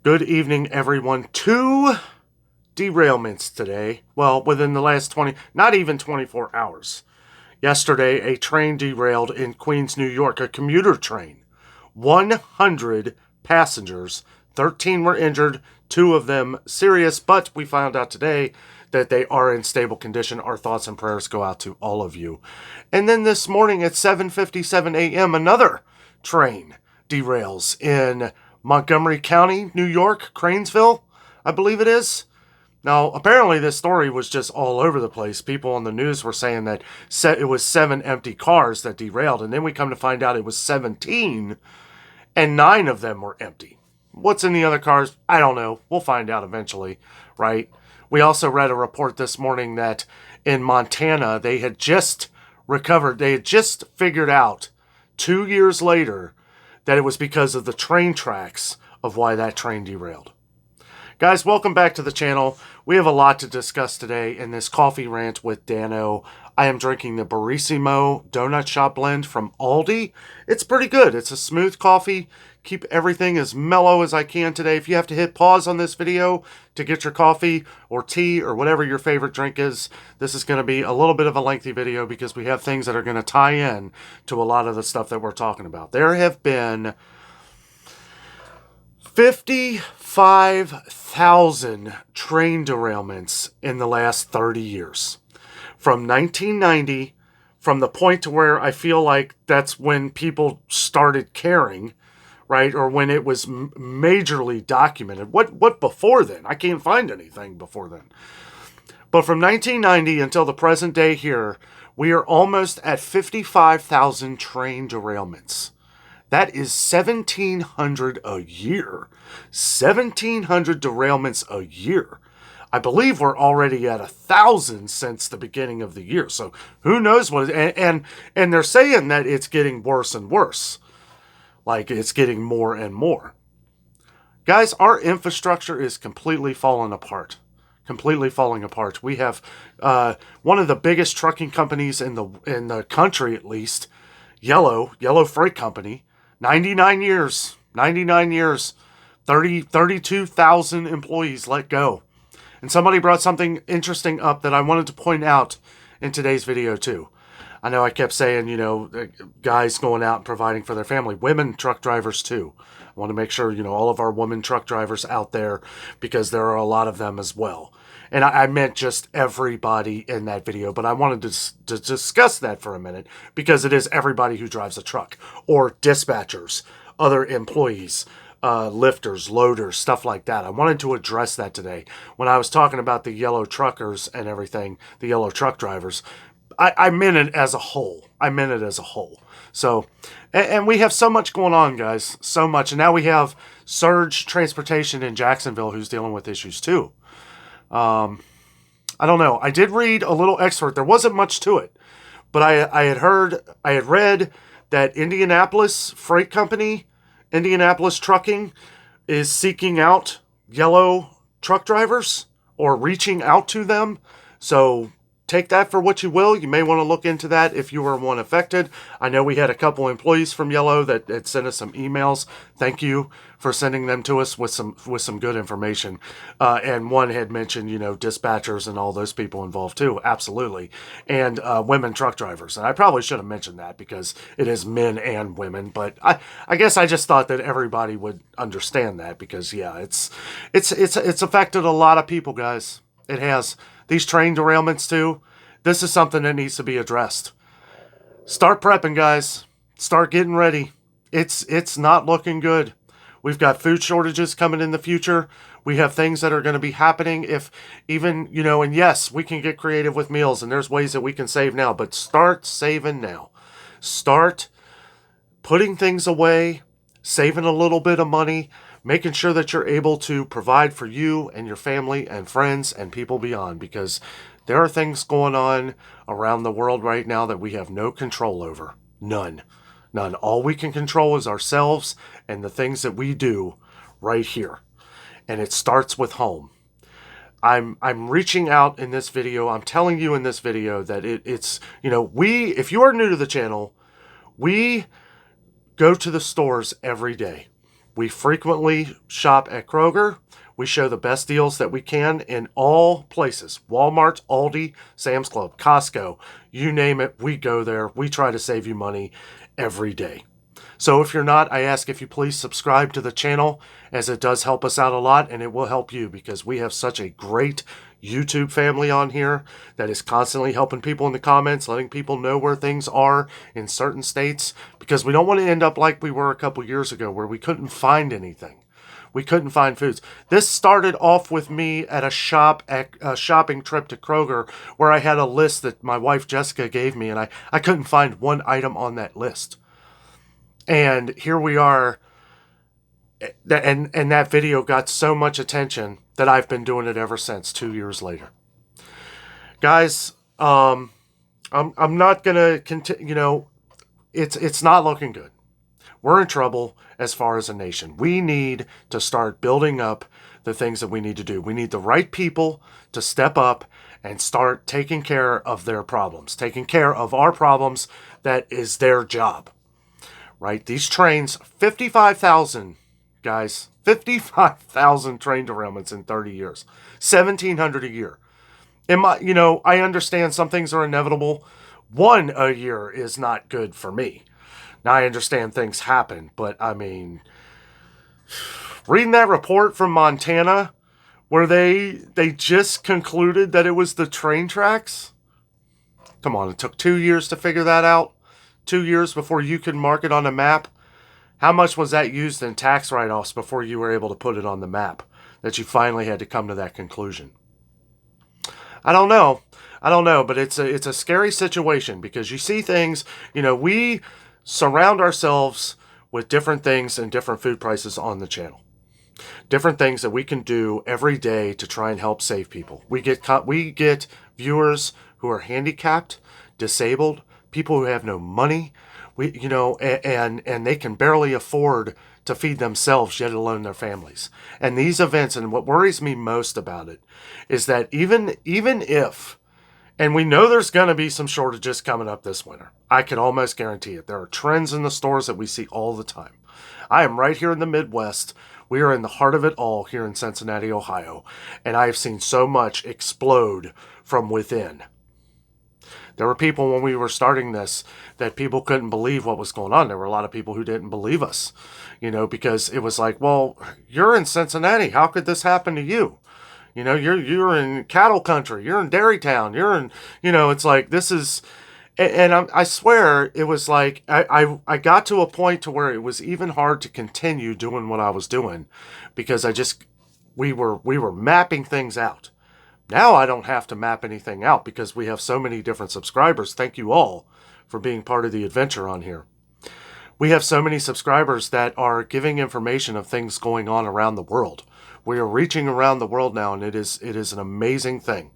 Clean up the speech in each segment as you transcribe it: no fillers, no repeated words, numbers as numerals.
Good evening, everyone. Two derailments today. Well, within the last not even 24 hours. Yesterday, a train derailed in Queens, New York, a commuter train. 100 passengers, 13 were injured, two of them serious, but we found out today that they are in stable condition. Our thoughts and prayers go out to all of you. And then this morning at 7:57 a.m., another train derails in Montgomery County, New York, Cranesville, I believe it is. Now, apparently this story was just all over the place. People on the news were saying that it was 7 empty cars that derailed, and then we come to find out it was 17, and 9 of them were empty. What's in the other cars? I don't know. We'll find out eventually, right? We also read a report this morning that in Montana, they had just figured out 2 years later that it was because of the train tracks of why that train derailed. Guys, welcome back to the channel. We have a lot to discuss today in this coffee rant with Danno. I am drinking the Barissimo Donut Shop Blend from Aldi. It's pretty good. It's a smooth coffee. Keep everything as mellow as I can today. If you have to hit pause on this video to get your coffee or tea or whatever your favorite drink is, this is going to be a little bit of a lengthy video because we have things that are going to tie in to a lot of the stuff that we're talking about. There have been 55,000 train derailments in the last 30 years. From 1990, from the point to where I feel like that's when people started caring, right? Or when it was majorly documented. What before then? I can't find anything before then. But from 1990 until the present day here, we are almost at 55,000 train derailments. That is 1,700 a year. 1,700 derailments a year. I believe we're already at 1,000 since the beginning of the year. So who knows what? And they're saying that it's getting worse and worse. Like it's getting more and more. Guys, our infrastructure is completely falling apart. Completely falling apart. We have one of the biggest trucking companies in the country, at least, Yellow Freight Company. 99 years, 32,000 employees let go. And somebody brought something interesting up that I wanted to point out in today's video too. I know I kept saying, guys going out and providing for their family. Women truck drivers too. I want to make sure, all of our women truck drivers out there, because there are a lot of them as well. And I meant just everybody in that video, but I wanted to discuss that for a minute because it is everybody who drives a truck, or dispatchers, other employees, lifters, loaders, stuff like that. I wanted to address that today. When I was talking about the yellow truckers and everything, the yellow truck drivers, I meant it as a whole. I meant it as a whole. So, and we have so much going on, guys, so much. And now we have Surge Transportation in Jacksonville who's dealing with issues too. I don't know. I did read a little excerpt. There wasn't much to it, but I had read that Indianapolis Freight Company, Indianapolis Trucking, is seeking out yellow truck drivers or reaching out to them. So take that for what you will. You may want to look into that if you were one affected. I know we had a couple employees from Yellow that sent us some emails. Thank you for sending them to us with some good information. And one had mentioned, dispatchers and all those people involved too. Absolutely. And women truck drivers. And I probably should have mentioned that because it is men and women. But I guess I just thought that everybody would understand that because, yeah, it's affected a lot of people, guys. It has. These train derailments too. This is something that needs to be addressed. Start prepping, guys. Start getting ready. It's not looking good. We've got food shortages coming in the future. We have things that are going to be happening if even, and yes, we can get creative with meals and there's ways that we can save now, but start saving now. Start putting things away, saving a little bit of money, making sure that you're able to provide for you and your family and friends and people beyond, because there are things going on around the world right now that we have no control over. None. All we can control is ourselves and the things that we do right here. And it starts with home. I'm reaching out in this video. I'm telling you in this video that it's, if you are new to the channel, we go to the stores every day. We frequently shop at Kroger. We show the best deals that we can in all places. Walmart, Aldi, Sam's Club, Costco, you name it, we go there. We try to save you money every day. So if you're not, I ask if you please subscribe to the channel, as it does help us out a lot, and it will help you because we have such a great YouTube family on here that is constantly helping people in the comments, letting people know where things are in certain states, because we don't want to end up like we were a couple years ago where we couldn't find anything. We couldn't find foods. This started off with me at a shopping trip to Kroger where I had a list that my wife Jessica gave me, and I couldn't find one item on that list. And here we are, and that video got so much attention that I've been doing it ever since, 2 years later. Guys, I'm not gonna continue. You know, it's not looking good. We're in trouble as far as a nation. We need to start building up the things that we need to do. We need the right people to step up and start taking care of their problems, taking care of our problems. That is their job. Right? These trains, 55,000, guys, 55,000 train derailments in 30 years, 1,700 a year. I understand some things are inevitable. One a year is not good for me. Now, I understand things happen, but I mean, reading that report from Montana where they just concluded that it was the train tracks. Come on, it took 2 years to figure that out. 2 years before you could mark it on a map. How much was that used in tax write-offs before you were able to put it on the map that you finally had to come to that conclusion? I don't know, but it's a scary situation because you see things, we surround ourselves with different things and different food prices on the channel. Different things that we can do every day to try and help save people. We get viewers who are handicapped, disabled, people who have no money, and they can barely afford to feed themselves, yet alone their families. And these events, and what worries me most about it, is that even if, and we know there's going to be some shortages coming up this winter. I can almost guarantee it. There are trends in the stores that we see all the time. I am right here in the Midwest. We are in the heart of it all here in Cincinnati, Ohio. And I have seen so much explode from within. There were people when we were starting this that people couldn't believe what was going on. There were a lot of people who didn't believe us, because it was like, well, you're in Cincinnati. How could this happen to you? You're in cattle country. You're in dairy town. You're in, it's like this is, and I swear it was like I got to a point to where it was even hard to continue doing what I was doing because we were mapping things out. Now I don't have to map anything out because we have so many different subscribers. Thank you all for being part of the adventure on here. We have so many subscribers that are giving information of things going on around the world. We are reaching around the world now, and it is an amazing thing.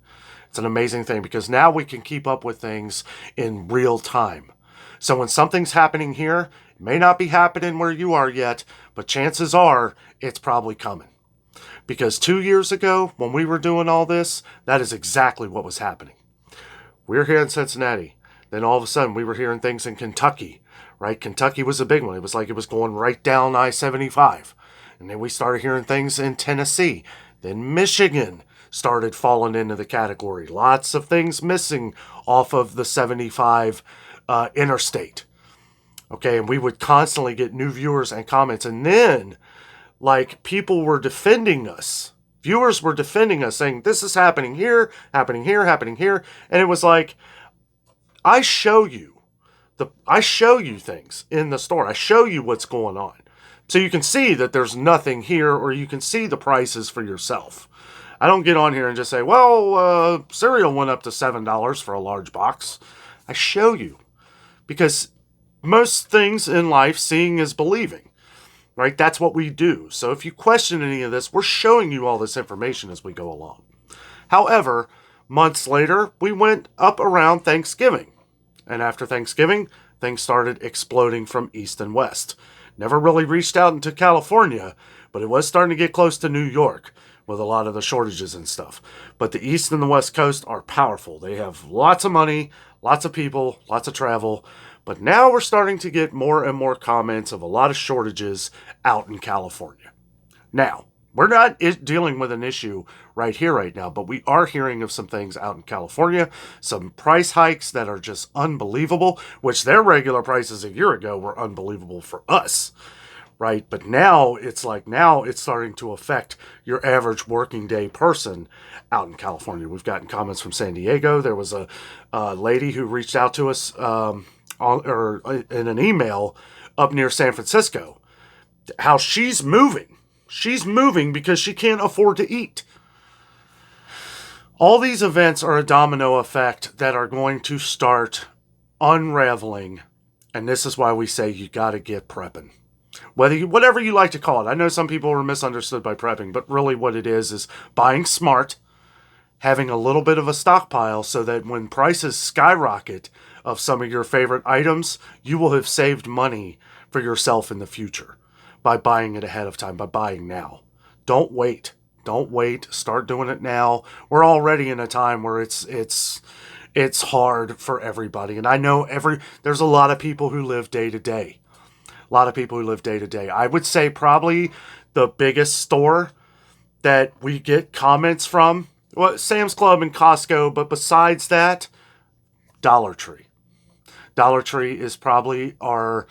It's an amazing thing because now we can keep up with things in real time. So when something's happening here, it may not be happening where you are yet, but chances are it's probably coming. Because 2 years ago, when we were doing all this, that is exactly what was happening. We're here in Cincinnati. Then all of a sudden, we were hearing things in Kentucky, right? Kentucky was a big one. It was like it was going right down I-75. And then we started hearing things in Tennessee. Then Michigan started falling into the category. Lots of things missing off of the 75 interstate. Okay, and we would constantly get new viewers and comments. And then people were defending us. Viewers were defending us, saying, this is happening here, happening here, happening here. And it was like, I show you things in the store. I show you what's going on. So you can see that there's nothing here, or you can see the prices for yourself. I don't get on here and just say, well, cereal went up to $7 for a large box. I show you. Because most things in life, seeing is believing. Right? That's what we do. So if you question any of this, we're showing you all this information as we go along. However, months later, we went up around Thanksgiving. And after Thanksgiving, things started exploding from east and west. Never really reached out into California, but it was starting to get close to New York with a lot of the shortages and stuff. But the east and the west coast are powerful. They have lots of money, lots of people, lots of travel. But now we're starting to get more and more comments of a lot of shortages out in California. Now, we're not dealing with an issue right here, right now, but we are hearing of some things out in California, some price hikes that are just unbelievable, which their regular prices a year ago were unbelievable for us, right? But now it's starting to affect your average working day person out in California. We've gotten comments from San Diego. There was a lady who reached out to us in an email up near San Francisco, how she's moving. She's moving because she can't afford to eat. All these events are a domino effect that are going to start unraveling. And this is why we say you got to get prepping. Whatever you like to call it. I know some people are misunderstood by prepping, but really what it is buying smart, having a little bit of a stockpile so that when prices skyrocket of some of your favorite items, you will have saved money for yourself in the future by buying it ahead of time, by buying now. Don't wait. Don't wait. Start doing it now. We're already in a time where it's hard for everybody. And I know there's a lot of people who live day to day. I would say probably the biggest store that we get comments from, well, Sam's Club and Costco, but besides that, Dollar Tree. Dollar Tree is probably our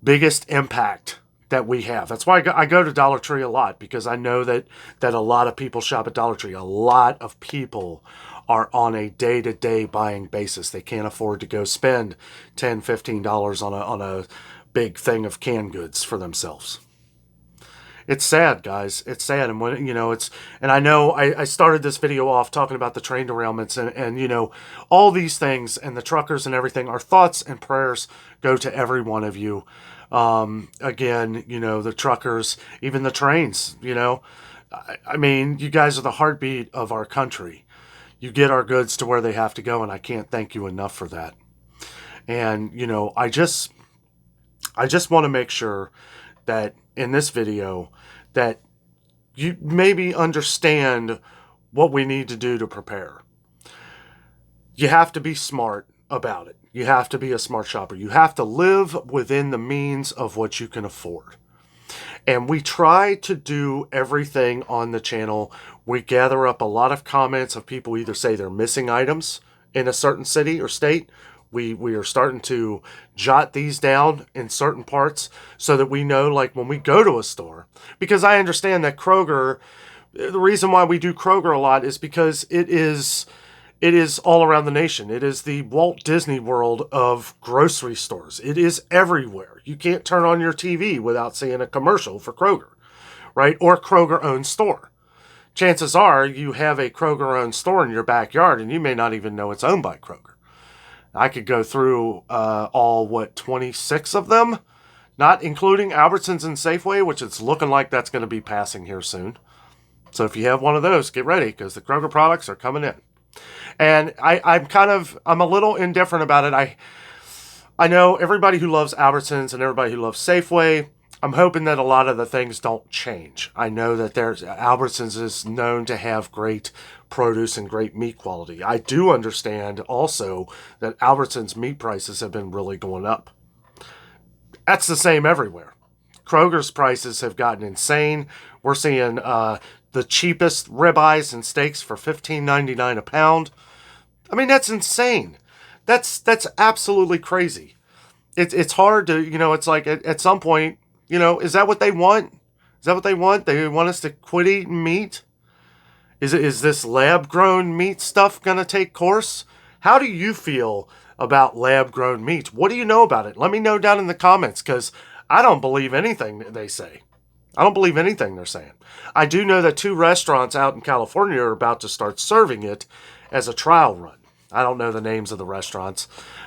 biggest impact that we have. That's why I go to Dollar Tree a lot, because I know that a lot of people shop at Dollar Tree. A lot of people are on a day-to-day buying basis. They can't afford to go spend $10, $15 on a big thing of canned goods for themselves. It's sad, guys. It's sad. And when, and I know I started this video off talking about the train derailments and all these things and the truckers and everything. Our thoughts and prayers go to every one of you. Again, the truckers, even the trains, I mean, you guys are the heartbeat of our country. You get our goods to where they have to go, and I can't thank you enough for that. And, I just want to make sure that in this video that you maybe understand what we need to do to prepare. You have to be smart about it. You have to be a smart shopper. You have to live within the means of what you can afford. And we try to do everything on the channel. We gather up a lot of comments of people either say they're missing items in a certain city or state. We are starting to jot these down in certain parts so that we know, like when we go to a store, because I understand that Kroger, the reason why we do Kroger a lot is because it is all around the nation. It is the Walt Disney World of grocery stores. It is everywhere. You can't turn on your TV without seeing a commercial for Kroger, right? Or Kroger-owned store. Chances are you have a Kroger-owned store in your backyard and you may not even know it's owned by Kroger. I could go through 26 of them, not including Albertsons and Safeway, which it's looking like that's going to be passing here soon. So if you have one of those, get ready because the Kroger products are coming in. And I'm a little indifferent about it. I know everybody who loves Albertsons and everybody who loves Safeway. I'm hoping that a lot of the things don't change. I know that Albertsons is known to have great produce and great meat quality. I do understand also that Albertsons meat prices have been really going up. That's the same everywhere. Kroger's prices have gotten insane. We're seeing the cheapest ribeyes and steaks for $15.99 a pound. I mean, that's insane. That's absolutely crazy. It's hard to, it's like at some point, is that what they want? Is that what they want? They want us to quit eating meat? Is this lab-grown meat stuff going to take course? How do you feel about lab-grown meat? What do you know about it? Let me know down in the comments, because I don't believe anything that they say. I don't believe anything they're saying. I do know that 2 restaurants out in California are about to start serving it as a trial run. I don't know the names of the restaurants.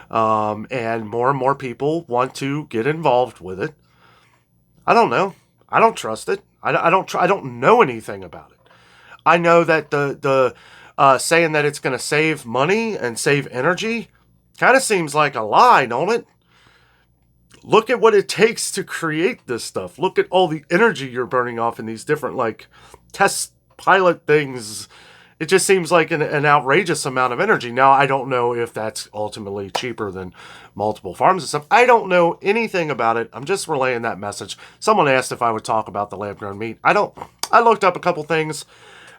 And more people want to get involved with it. I don't know. I don't trust it. I don't know anything about it. I know that the saying that it's going to save money and save energy kind of seems like a lie, don't it? Look at what it takes to create this stuff. Look at all the energy you're burning off in these different test pilot things. It just seems like an outrageous amount of energy. Now, I don't know if that's ultimately cheaper than multiple farms and stuff. I don't know anything about it. I'm just relaying that message. Someone asked if I would talk about the lab-grown meat. I looked up a couple things.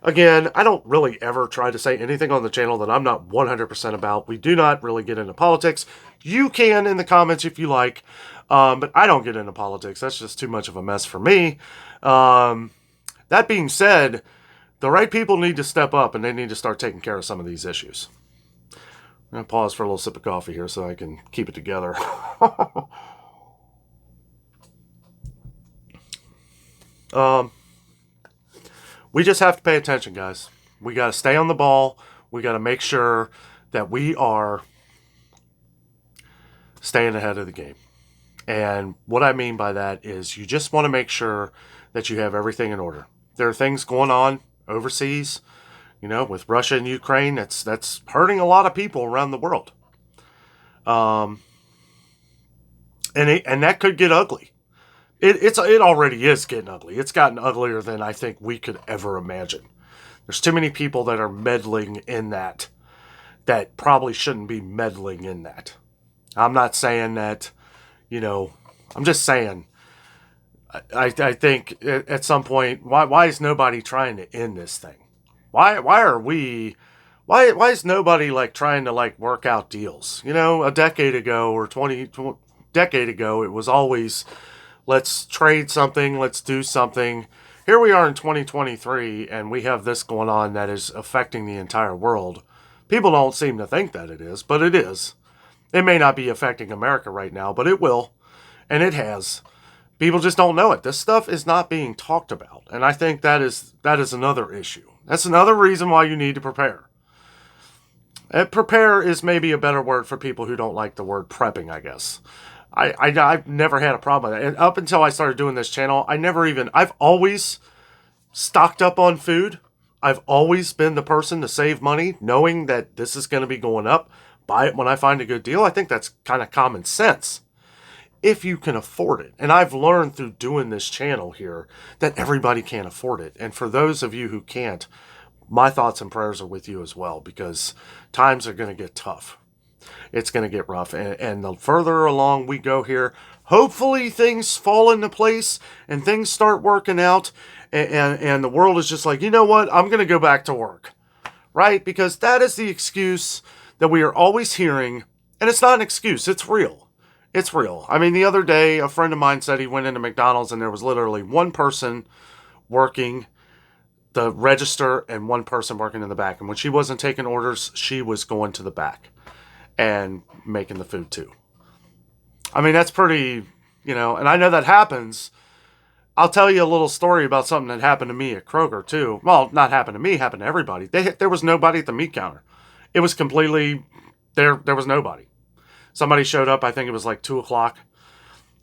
Again, I don't really ever try to say anything on the channel that I'm not 100% about. We do not really get into politics. You can in the comments if you like, but I don't get into politics. That's just too much of a mess for me. That being said, the right people need to step up and they need to start taking care of some of these issues. I'm going to pause for a little sip of coffee here so I can keep it together. We just have to pay attention, guys. We got to stay on the ball. We got to make sure that we are staying ahead of the game. And what I mean by that is you just want to make sure that you have everything in order. There are things going on overseas, with Russia and Ukraine. That's hurting a lot of people around the world. And that could get ugly. It already is getting ugly. It's gotten uglier than I think we could ever imagine. There's too many people that are meddling in that probably shouldn't be meddling in that. I'm not saying that, I'm just saying, I think at some point, why is nobody trying to end this thing? Why is nobody trying to work out deals? A decade ago or 20 decade ago, it was always, let's trade something, let's do something. Here we are in 2023, and we have this going on that is affecting the entire world. People don't seem to think that it is, but it is. It may not be affecting America right now, but it will, and it has. People just don't know it. This stuff is not being talked about, and I think that is another issue. That's another reason why you need to prepare. Prepare is maybe a better word for people who don't like the word prepping, I guess. I've never had a problem with that. And up until I started doing this channel, I've always stocked up on food. I've always been the person to save money, knowing that this is going to be going up. Buy it when I find a good deal. I think that's kind of common sense, if you can afford it. And I've learned through doing this channel here that everybody can't afford it. And for those of you who can't, my thoughts and prayers are with you as well, because times are going to get tough. It's going to get rough. And the further along we go here, hopefully things fall into place and things start working out. And the world is just like, you know what? I'm going to go back to work. Right? Because that is the excuse that we are always hearing. And it's not an excuse. It's real. It's real. I mean, the other day, a friend of mine said he went into McDonald's and there was literally one person working the register and one person working in the back. And when she wasn't taking orders, she was going to the back and making the food too. I mean, that's pretty, and I know that happens. I'll tell you a little story about something that happened to me at Kroger too. Well, not happened to me, happened to everybody. There was nobody at the meat counter. It was completely, there was nobody. Somebody showed up, I think it was 2 o'clock.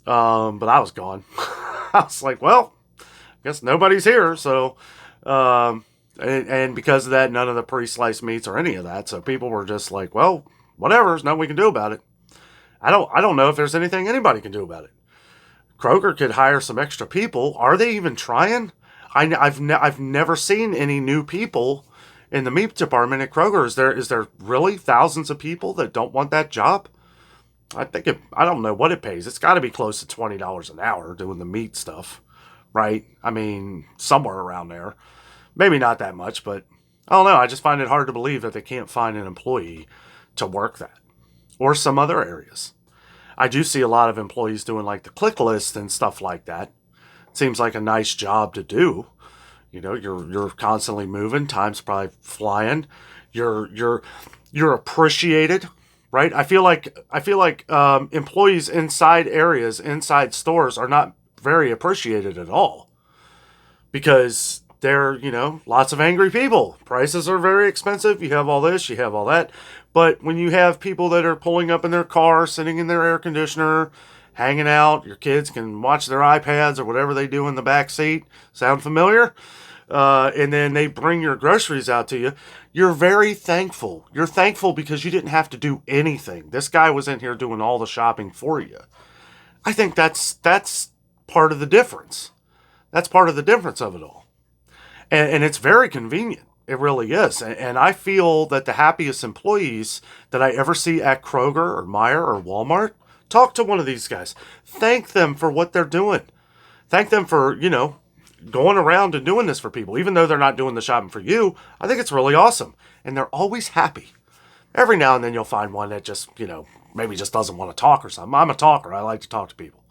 But I was gone. I was like, well, I guess nobody's here. So, and because of that, none of the pre-sliced meats or any of that. So people were just like, well, whatever, there's nothing we can do about it. I don't know if there's anything anybody can do about it. Kroger could hire some extra people. Are they even trying? I've never seen any new people in the meat department at Kroger. Is there really thousands of people that don't want that job? I don't know what it pays. It's got to be close to $20 an hour doing the meat stuff, right? I mean, somewhere around there. Maybe not that much, but I don't know. I just find it hard to believe that they can't find an employee to work that, or some other areas. I do see a lot of employees doing the click list and stuff like that. It seems like a nice job to do. You're constantly moving. Time's probably flying. You're appreciated, right? I feel like employees inside areas, inside stores, are not very appreciated at all, because they're, lots of angry people. Prices are very expensive. You have all this, you have all that. But when you have people that are pulling up in their car, sitting in their air conditioner, hanging out, your kids can watch their iPads or whatever they do in the back seat. Sound familiar? And then they bring your groceries out to you. You're very thankful. You're thankful because you didn't have to do anything. This guy was in here doing all the shopping for you. I think that's part of the difference. That's part of the difference of it all. And it's very convenient. It really is. And I feel that the happiest employees that I ever see at Kroger or Meijer or Walmart, talk to one of these guys. Thank them for what they're doing. Thank them for, going around and doing this for people. Even though they're not doing the shopping for you, I think it's really awesome. And they're always happy. Every now and then you'll find one that just, maybe just doesn't want to talk or something. I'm a talker. I like to talk to people.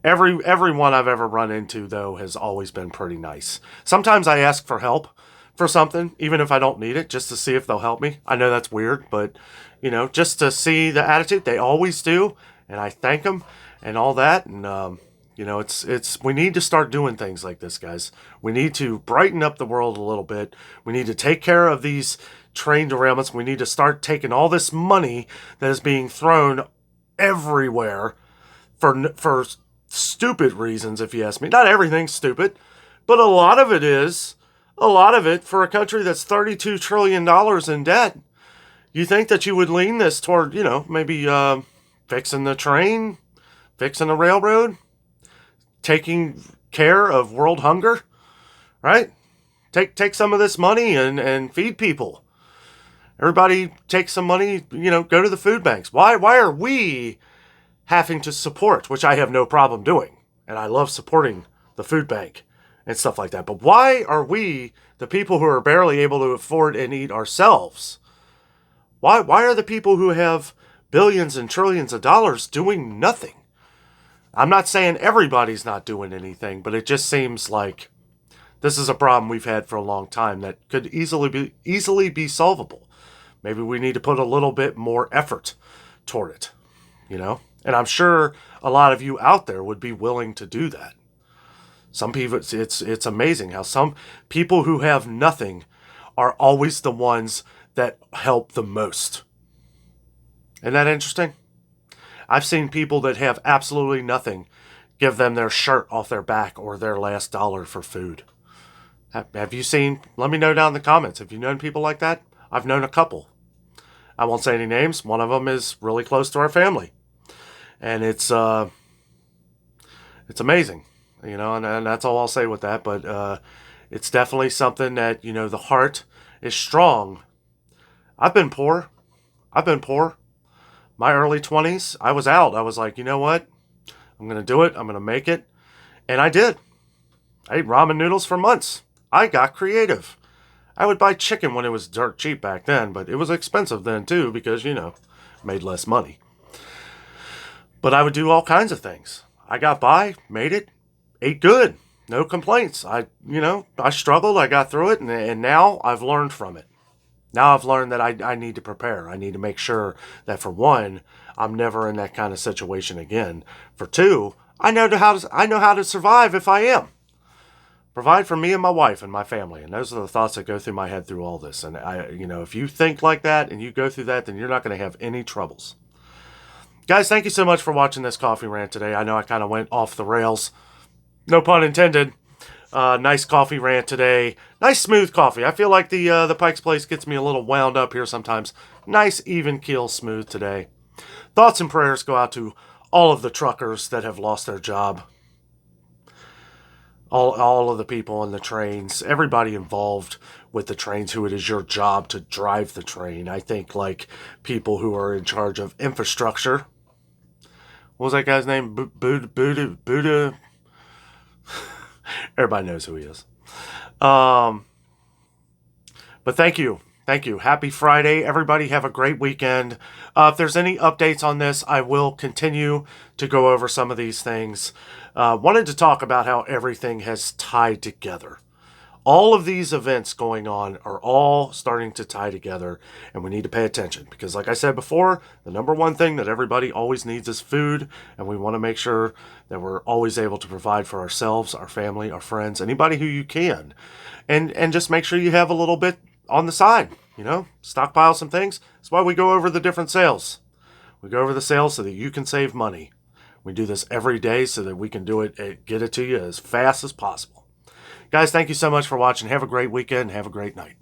Every one I've ever run into, though, has always been pretty nice. Sometimes I ask for help for something, even if I don't need it, just to see if they'll help me. I know that's weird, but, just to see the attitude. They always do, and I thank them and all that. And, we need to start doing things like this, guys. We need to brighten up the world a little bit. We need to take care of these train derailments. We need to start taking all this money that is being thrown everywhere for stupid reasons, if you ask me. Not everything's stupid, but a lot of it is. A lot of it for a country that's $32 trillion in debt. You think that you would lean this toward, maybe fixing the train, fixing the railroad, taking care of world hunger, right? Take some of this money and feed people. Everybody take some money, go to the food banks. Why are we having to support, which I have no problem doing, and I love supporting the food bank and stuff like that. But why are we, the people who are barely able to afford and eat ourselves, why are the people who have billions and trillions of dollars doing nothing? I'm not saying everybody's not doing anything, but it just seems like this is a problem we've had for a long time that could easily be solvable. Maybe we need to put a little bit more effort toward it, And I'm sure a lot of you out there would be willing to do that. Some people, it's amazing how some people who have nothing are always the ones that help the most. Isn't that interesting? I've seen people that have absolutely nothing give them their shirt off their back or their last dollar for food. Have you seen? Let me know down in the comments. Have you known people like that? I've known a couple. I won't say any names. One of them is really close to our family. And it's amazing. And that's all I'll say with that. But it's definitely something that, the heart is strong. I've been poor. My early 20s, I was out. I was like, you know what? I'm going to do it. I'm going to make it. And I did. I ate ramen noodles for months. I got creative. I would buy chicken when it was dirt cheap back then, but it was expensive then too because, made less money. But I would do all kinds of things. I got by, made it, ate good, no complaints. I struggled, I got through it, and now I've learned from it. Now I've learned that I need to prepare. I need to make sure that for one, I'm never in that kind of situation again. For two, I know how to survive if I am. Provide for me and my wife and my family. And those are the thoughts that go through my head through all this. And if you think like that and you go through that, then you're not going to have any troubles. Guys, thank you so much for watching this coffee rant today. I know I kind of went off the rails. No pun intended. Nice coffee rant today. Nice smooth coffee. I feel like the Pike's Place gets me a little wound up here sometimes. Nice even keel smooth today. Thoughts and prayers go out to all of the truckers that have lost their job. All of the people on the trains, everybody involved with the trains who it is your job to drive the train. I think like people who are in charge of infrastructure. What was that guy's name? Buddha. Everybody knows who he is. But thank you. Thank you. Happy Friday. Everybody have a great weekend. If there's any updates on this, I will continue to go over some of these things. Wanted to talk about how everything has tied together. All of these events going on are all starting to tie together, and we need to pay attention because, like I said before, the number one thing that everybody always needs is food, and we want to make sure that we're always able to provide for ourselves, our family, our friends, anybody who you can, and just make sure you have a little bit on the side, stockpile some things. That's why we go over the different sales. We go over the sales so that you can save money. We do this every day so that we can do it, get it to you as fast as possible. Guys, thank you so much for watching. Have a great weekend. Have a great night.